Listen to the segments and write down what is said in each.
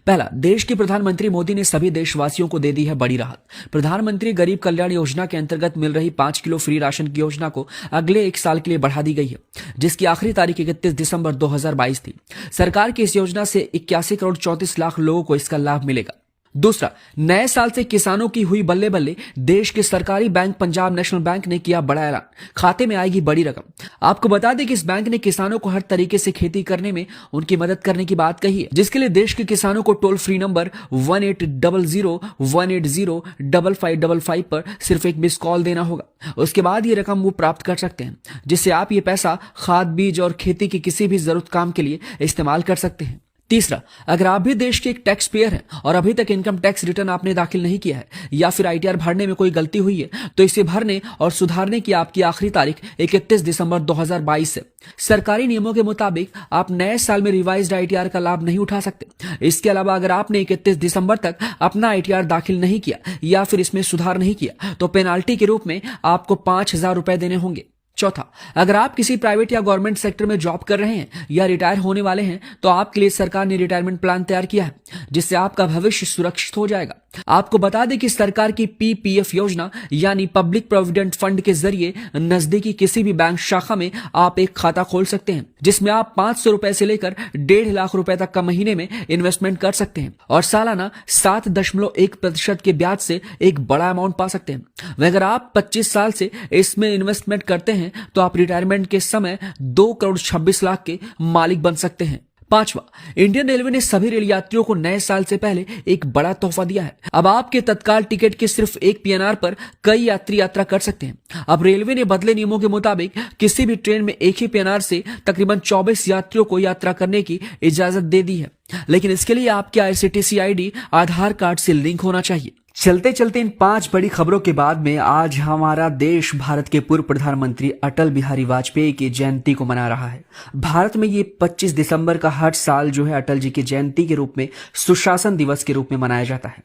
पहला, देश के प्रधानमंत्री मोदी ने सभी देशवासियों को दे दी है बड़ी राहत। प्रधानमंत्री गरीब कल्याण योजना के अंतर्गत मिल रही 5 किलो फ्री राशन की योजना को अगले 1 साल के लिए बढ़ा दी गई है, जिसकी आखिरी तारीख 31 दिसंबर 2022 थी। सरकार की इस योजना से 81 करोड़ 34 लाख लोगों को इसका लाभ मिलेगा। दूसरा, नए साल से किसानों की हुई बल्ले बल्ले। देश के सरकारी बैंक पंजाब नेशनल बैंक ने किया बड़ा ऐलान, खाते में आएगी बड़ी रकम। आपको बता दें कि इस बैंक ने किसानों को हर तरीके से खेती करने में उनकी मदद करने की बात कही है, जिसके लिए देश के किसानों को टोल फ्री नंबर 1800-180-5555 पर सिर्फ एक मिस कॉल देना होगा। उसके बाद ये रकम वो प्राप्त कर सकते हैं, जिससे आप ये पैसा खाद, बीज और खेती की किसी भी जरूरत काम के लिए इस्तेमाल कर सकते हैं। तीसरा, अगर आप भी देश के एक टैक्स पेयर हैं और अभी तक इनकम टैक्स रिटर्न आपने दाखिल नहीं किया है या फिर आईटीआर भरने में कोई गलती हुई है, तो इसे भरने और सुधारने की आपकी आखिरी तारीख 31 दिसंबर 2022 है। सरकारी नियमों के मुताबिक आप नए साल में रिवाइज्ड आईटीआर का लाभ नहीं उठा सकते। इसके अलावा अगर आपने 31 दिसंबर तक अपना आईटीआर दाखिल नहीं किया या फिर इसमें सुधार नहीं किया, तो पेनाल्टी के रूप में आपको 5,000 रुपए देने होंगे। चौथा, अगर आप किसी प्राइवेट या गवर्नमेंट सेक्टर में जॉब कर रहे हैं या रिटायर होने वाले हैं, तो आपके लिए सरकार ने रिटायरमेंट प्लान तैयार किया है, जिससे आपका भविष्य सुरक्षित हो जाएगा। आपको बता दें कि सरकार की पीपीएफ योजना यानी पब्लिक प्रोविडेंट फंड के जरिए नजदीकी किसी भी बैंक शाखा में आप एक खाता खोल सकते हैं, जिसमें आप 500 रुपए से लेकर 1.5 लाख रुपए तक का महीने में इन्वेस्टमेंट कर सकते हैं और सालाना 7.1% के ब्याज से एक बड़ा अमाउंट पा सकते हैं। अगर आप 25 साल से इसमें इन्वेस्टमेंट करते हैं तो आप रिटायरमेंट के समय 2 करोड़ 26 लाख के मालिक बन सकते हैं। पांचवा, इंडियन रेलवे ने सभी रेल यात्रियों को नए साल से पहले एक बड़ा तोहफा दिया है। अब आपके तत्काल टिकट के सिर्फ एक पीएनआर पर कई यात्री यात्रा कर सकते हैं। अब रेलवे ने बदले नियमों के मुताबिक किसी भी ट्रेन में एक ही पीएनआर से तकरीबन 24 यात्रियों को यात्रा करने की इजाजत दे दी है, लेकिन इसके लिए आपके आईआरसीटीसी आईडी आधार कार्ड से लिंक होना चाहिए। चलते चलते इन 5 बड़ी खबरों के बाद में आज हमारा देश भारत के पूर्व प्रधानमंत्री अटल बिहारी वाजपेयी की जयंती को मना रहा है। भारत में ये 25 दिसंबर का हर साल जो है अटल जी की जयंती के रूप में सुशासन दिवस के रूप में मनाया जाता है।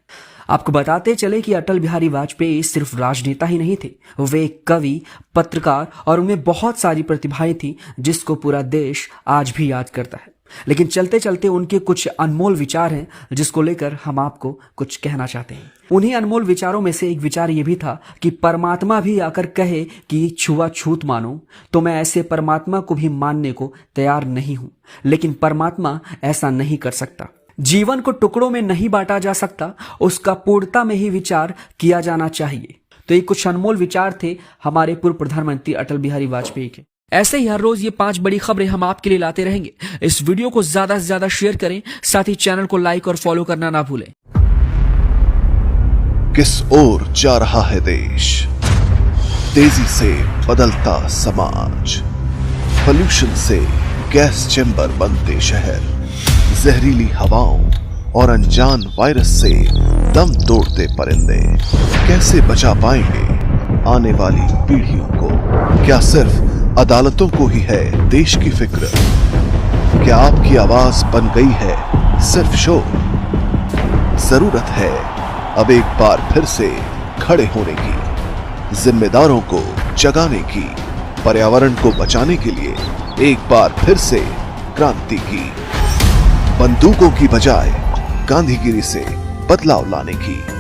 आपको बताते चले कि अटल बिहारी वाजपेयी सिर्फ राजनेता ही नहीं थे, वे एक कवि, पत्रकार और उनमें बहुत सारी प्रतिभाएं थी जिसको पूरा देश आज भी याद करता है। लेकिन चलते चलते उनके कुछ अनमोल विचार हैं जिसको लेकर हम आपको कुछ कहना चाहते हैं। उन्हीं अनमोल विचारों में से एक विचार ये भी था कि परमात्मा भी आकर कहे कि छुआछूत मानो, तो मैं ऐसे परमात्मा को भी मानने को तैयार नहीं हूं। लेकिन परमात्मा ऐसा नहीं कर सकता। जीवन को टुकड़ों में नहीं बांटा जा सकता, उसका पूर्णता में ही विचार किया जाना चाहिए। तो ये कुछ अनमोल विचार थे हमारे पूर्व प्रधानमंत्री अटल बिहारी वाजपेयी के। ऐसे ही हर रोज ये 5 बड़ी खबरें हम आपके लिए लाते रहेंगे। इस वीडियो को ज्यादा से ज्यादा शेयर करें, साथ ही चैनल को लाइक और फॉलो करना ना भूलें। किस ओर जा रहा है देश, तेजी से बदलता समाज, पोल्यूशन से गैस चैम्बर बनते शहर, जहरीली हवाओं और अनजान वायरस से दम तोड़ते परिंदे, कैसे बचा पाएंगे आने वाली पीढ़ियों को? क्या सिर्फ अदालतों को ही है देश की फिक्र? क्या आपकी आवाज बन गई है सिर्फ शोर? जरूरत है अब एक बार फिर से खड़े होने की, जिम्मेदारों को जगाने की, पर्यावरण को बचाने के लिए एक बार फिर से क्रांति की, बंदूकों की बजाय गांधीगिरी से बदलाव लाने की।